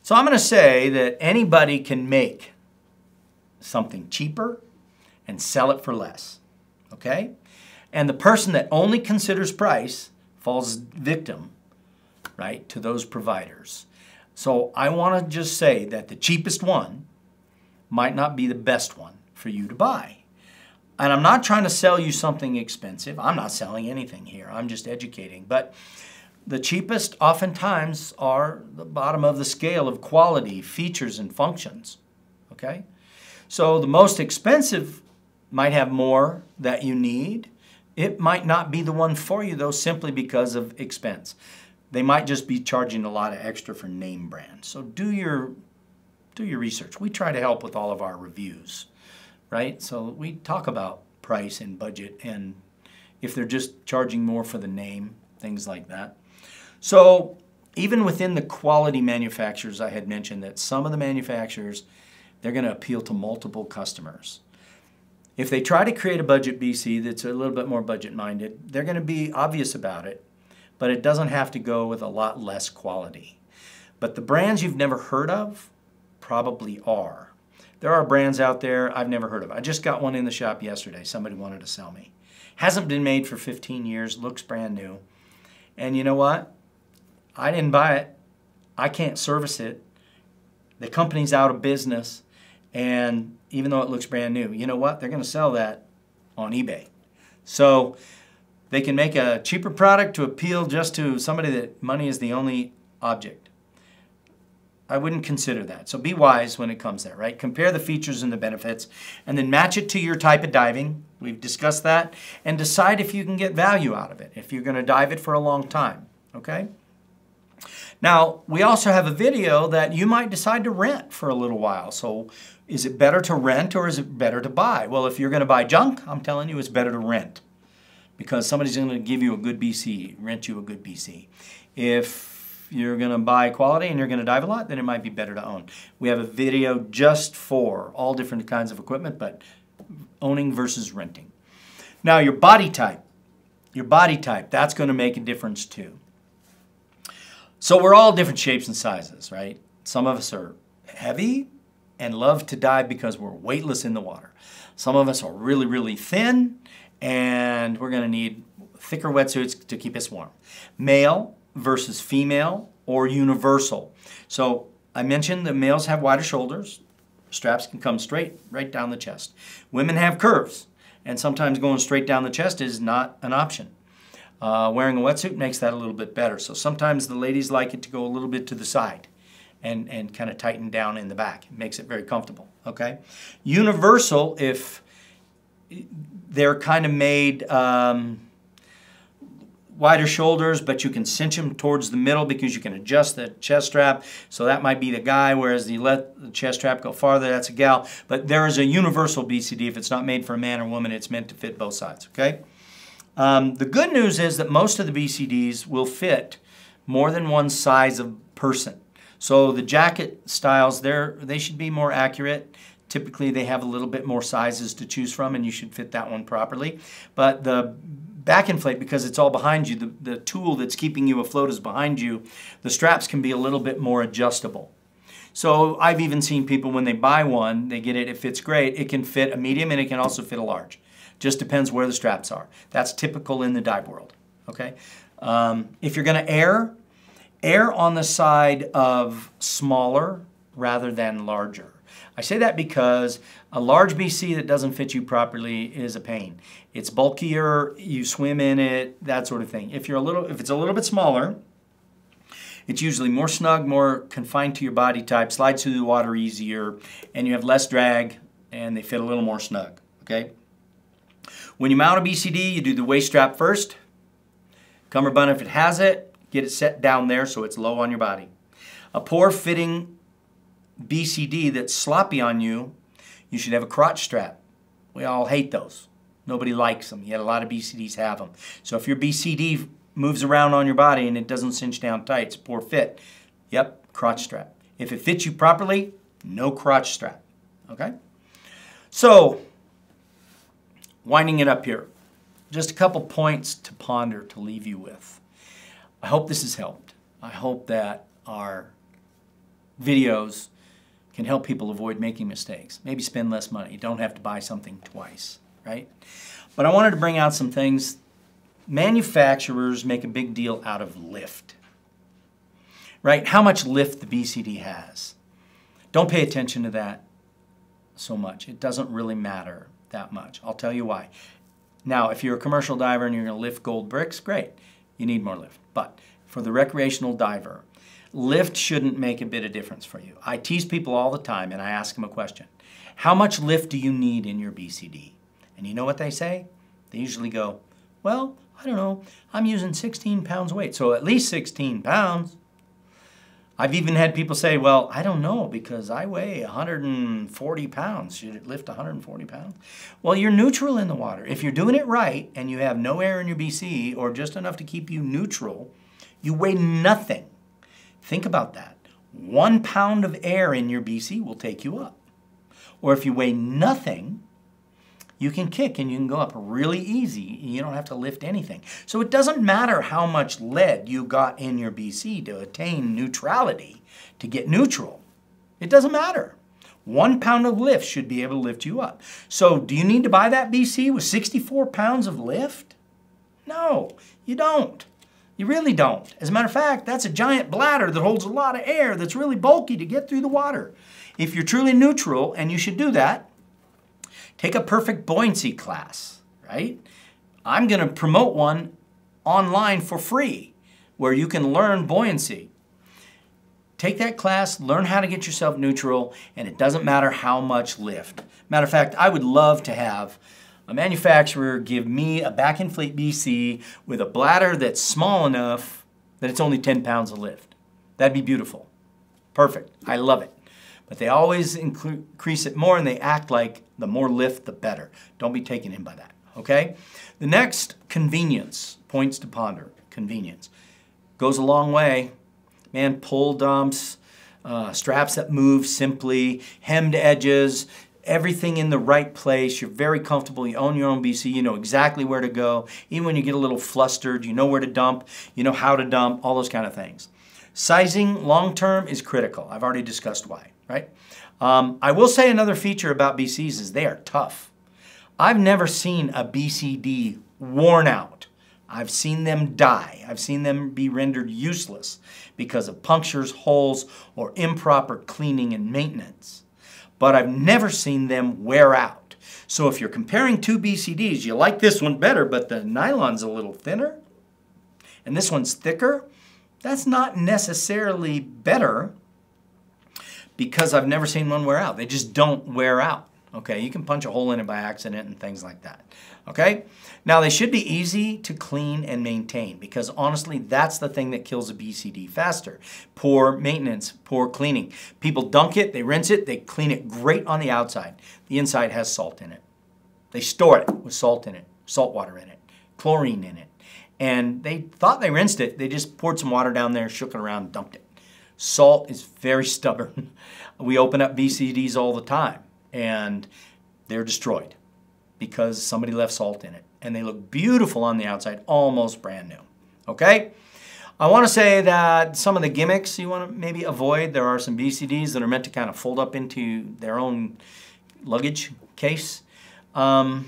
So I'm going to say that anybody can make something cheaper and sell it for less, okay? And the person that only considers price falls victim, right, to those providers. So I want to just say that the cheapest one might not be the best one for you to buy. And I'm not trying to sell you something expensive. I'm not selling anything here. I'm just educating. But the cheapest oftentimes are the bottom of the scale of quality, features, and functions, okay? So the most expensive might have more that you need. It might not be the one for you, though, simply because of expense. They might just be charging a lot of extra for name brands. So do your research. We try to help with all of our reviews, right? So we talk about price and budget and if they're just charging more for the name, things like that. So even within the quality manufacturers, I had mentioned that some of the manufacturers, they're going to appeal to multiple customers. If they try to create a budget BC that's a little bit more budget-minded, they're going to be obvious about it, but it doesn't have to go with a lot less quality. But the brands you've never heard of probably are. There are brands out there I've never heard of. I just got one in the shop yesterday. Somebody wanted to sell me. Hasn't been made for 15 years, looks brand new. And you know what? I didn't buy it. I can't service it. The company's out of business. And even though it looks brand new, you know what? They're going to sell that on eBay. So They can make a cheaper product to appeal just to somebody that money is the only object. I wouldn't consider that. So be wise when it comes there, right? Compare the features and the benefits, and then match it to your type of diving. We've discussed that. And decide if you can get value out of it, if you're going to dive it for a long time, okay? Now, we also have a video that you might decide to rent for a little while. So is it better to rent or is it better to buy? Well, if you're going to buy junk, I'm telling you it's better to rent, because somebody's going to give you a good BC, rent you a good BC. If you're going to buy quality and you're going to dive a lot, then it might be better to own. We have a video just for all different kinds of equipment, but owning versus renting. Now, your body type, that's going to make a difference too. So we're all different shapes and sizes, right? Some of us are heavy and love to dive because we're weightless in the water. Some of us are really, really thin, and we're going to need thicker wetsuits to keep us warm. Male versus female or universal. So I mentioned the males have wider shoulders. Straps can come straight right down the chest. Women have curves, and sometimes going straight down the chest is not an option. Wearing a wetsuit makes that a little bit better. So sometimes the ladies like it to go a little bit to the side and kind of tighten down in the back. It makes it very comfortable, okay? Universal, if they're kind of made wider shoulders, but you can cinch them towards the middle because you can adjust the chest strap. So that might be the guy, whereas you let the chest strap go farther, that's a gal. But there is a universal BCD. If it's not made for a man or woman, it's meant to fit both sides, okay? The good news is that most of the BCDs will fit more than one size of person. So the jacket styles, they should be more accurate. Typically, they have a little bit more sizes to choose from, and you should fit that one properly. But the back inflate, because it's all behind you, the tool that's keeping you afloat is behind you, the straps can be a little bit more adjustable. So I've even seen people, when they buy one, they get it, it fits great. It can fit a medium and it can also fit a large. Just depends where the straps are. That's typical in the dive world, okay? If you're gonna err on the side of smaller rather than larger. I say that because a large BC that doesn't fit you properly is a pain. It's bulkier, you swim in it, that sort of thing. If it's a little bit smaller, it's usually more snug, more confined to your body type, slides through the water easier, and you have less drag, and they fit a little more snug, okay? When you mount a BCD, you do the waist strap first. Cummerbund, if it has it, get it set down there so it's low on your body. A poor fitting BCD that's sloppy on you, you should have a crotch strap. We all hate those. Nobody likes them, yet a lot of BCDs have them. So if your BCD moves around on your body and it doesn't cinch down tight, it's a poor fit. Yep, crotch strap. If it fits you properly, no crotch strap, okay? So, winding it up here, just a couple points to ponder, to leave you with. I hope this has helped. I hope that our videos can help people avoid making mistakes. Maybe spend less money. You don't have to buy something twice, right? But I wanted to bring out some things. Manufacturers make a big deal out of lift, right? How much lift the BCD has. Don't pay attention to that so much. It doesn't really matter that much. I'll tell you why. Now, if you're a commercial diver and you're going to lift gold bricks, great. You need more lift. But for the recreational diver, lift shouldn't make a bit of difference for you. I tease people all the time and I ask them a question. How much lift do you need in your BCD? And you know what they say? They usually go, well, I don't know. I'm using 16 pounds weight, so at least 16 pounds. I've even had people say, well, I don't know because I weigh 140 pounds. Should it lift 140 pounds? Well, you're neutral in the water. If you're doing it right and you have no air in your BC or just enough to keep you neutral, you weigh nothing. Think about that. 1 pound of air in your BC will take you up. Or if you weigh nothing, you can kick and you can go up really easy. You don't have to lift anything. So it doesn't matter how much lead you got in your BC to attain neutrality, to get neutral. It doesn't matter. 1 pound of lift should be able to lift you up. So do you need to buy that BC with 64 pounds of lift? No, you don't. You really don't. As a matter of fact, that's a giant bladder that holds a lot of air that's really bulky to get through the water. If you're truly neutral, and you should do that, take a perfect buoyancy class, right? I'm going to promote one online for free where you can learn buoyancy. Take that class, learn how to get yourself neutral, and it doesn't matter how much lift. Matter of fact, I would love to have a manufacturer give me a back inflate BC with a bladder that's small enough that it's only 10 pounds of lift. That'd be beautiful. Perfect. I love it. But they always increase it more, and they act like the more lift, the better. Don't be taken in by that, okay? The next, convenience. Points to ponder. Convenience. Goes a long way. Man, pull dumps, straps that move simply, hemmed edges, everything in the right place. You're very comfortable. You own your own BC. You know exactly where to go. Even when you get a little flustered, you know where to dump. You know how to dump, all those kind of things. Sizing long-term is critical. I've already discussed why, right? I will say another feature about BCs is they are tough. I've never seen a BCD worn out. I've seen them die. I've seen them be rendered useless because of punctures, holes, or improper cleaning and maintenance. But I've never seen them wear out. So if you're comparing two BCDs, you like this one better, but the nylon's a little thinner, and this one's thicker, that's not necessarily better because I've never seen one wear out. They just don't wear out. Okay, you can punch a hole in it by accident and things like that. Okay, now they should be easy to clean and maintain because honestly, that's the thing that kills a BCD faster. Poor maintenance, poor cleaning. People dunk it, they rinse it, they clean it great on the outside. The inside has salt in it. They store it with salt in it, salt water in it, chlorine in it. And they thought they rinsed it, they just poured some water down there, shook it around, and dumped it. Salt is very stubborn. We open up BCDs all the time, and they're destroyed because somebody left salt in it. And they look beautiful on the outside, almost brand new. Okay? I want to say that some of the gimmicks you want to maybe avoid. There are some BCDs that are meant to kind of fold up into their own luggage case. You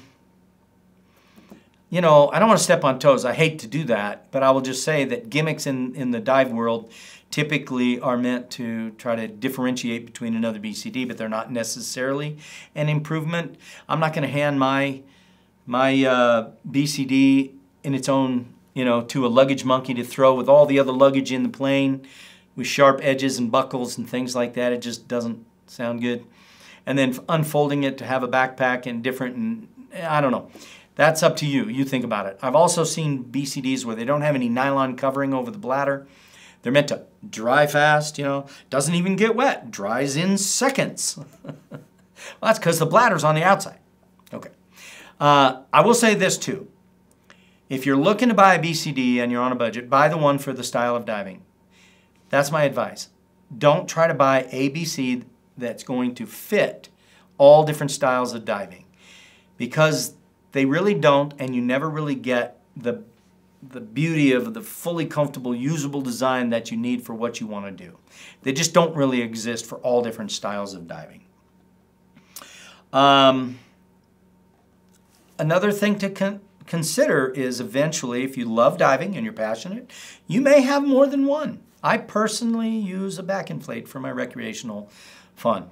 know, I don't want to step on toes. I hate to do that, but I will just say that gimmicks in the dive world typically are meant to try to differentiate between another BCD, but they're not necessarily an improvement. I'm not going to hand my BCD in its own, you know, to a luggage monkey to throw with all the other luggage in the plane with sharp edges and buckles and things like that. It just doesn't sound good. And then unfolding it to have a backpack and different, and I don't know. That's up to you. You think about it. I've also seen BCDs where they don't have any nylon covering over the bladder. They're meant to dry fast, you know. Doesn't even get wet. Dries in seconds. Well, that's because the bladder's on the outside. Okay. I will say this too. If you're looking to buy a BCD and you're on a budget, buy the one for the style of diving. That's my advice. Don't try to buy a BC that's going to fit all different styles of diving because they really don't, and you never really get the beauty of the fully comfortable, usable design that you need for what you want to do. They just don't really exist for all different styles of diving. Another thing to consider is eventually, if you love diving and you're passionate, you may have more than one. I personally use a back inflate for my recreational fun.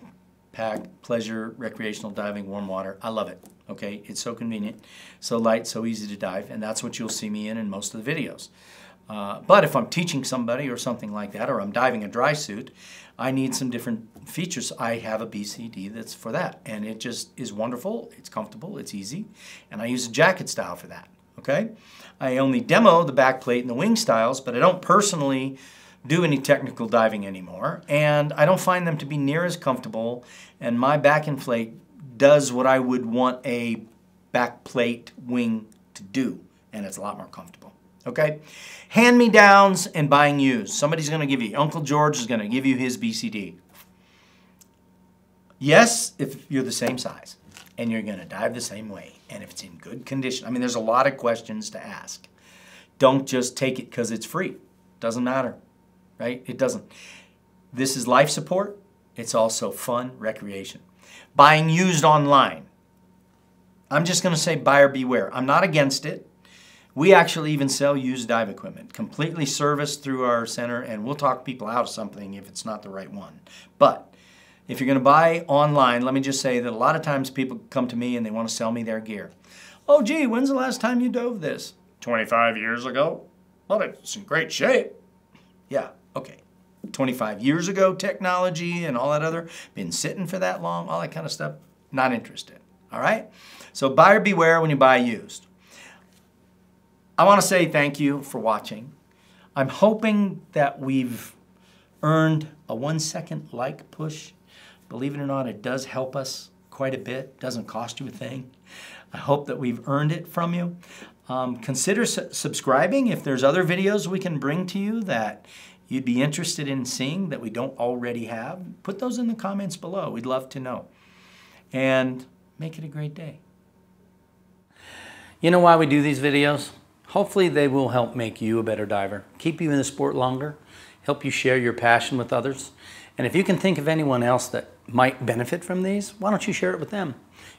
Pack, pleasure, recreational diving, warm water. I love it. Okay, it's so convenient, so light, so easy to dive, and that's what you'll see me in most of the videos. But if I'm teaching somebody or something like that, or I'm diving a dry suit, I need some different features. I have a BCD that's for that, and it just is wonderful. It's comfortable, it's easy, and I use a jacket style for that. Okay, I only demo the back plate and the wing styles, but I don't personally do any technical diving anymore, and I don't find them to be near as comfortable, and my back inflate does what I would want a back plate wing to do, and it's a lot more comfortable. Okay? Hand-me-downs and buying used. Somebody's going to give you, Uncle George is going to give you his BCD. Yes, if you're the same size, and you're going to dive the same way, and if it's in good condition. I mean, there's a lot of questions to ask. Don't just take it because it's free. Doesn't matter, right? It doesn't. This is life support. It's also fun, recreation. Buying used online. I'm just going to say buyer beware. I'm not against it. We actually even sell used dive equipment, completely serviced through our center, and we'll talk people out of something if it's not the right one. But if you're going to buy online, let me just say that a lot of times people come to me and they want to sell me their gear. Oh, gee, when's the last time you dove this? 25 years ago. Well, it's in great shape. Yeah, okay. 25 years ago, technology and all that other, been sitting for that long, all that kind of stuff, not interested, all right? So buyer beware when you buy used. I want to say thank you for watching. I'm hoping that we've earned a 1-second like push. Believe it or not, it does help us quite a bit. It doesn't cost you a thing. I hope that we've earned it from you. Consider subscribing if there's other videos we can bring to you that you'd be interested in seeing that we don't already have. Put those in the comments below. We'd love to know. And make it a great day. You know why we do these videos? Hopefully they will help make you a better diver, keep you in the sport longer, help you share your passion with others. And if you can think of anyone else that might benefit from these, why don't you share it with them?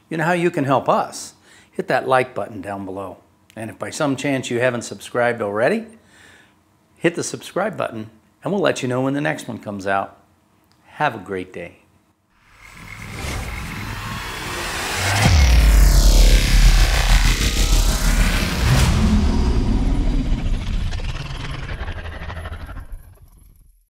You know how you can help us? Hit that like button down below. And if by some chance you haven't subscribed already, hit the subscribe button and we'll let you know when the next one comes out. Have a great day.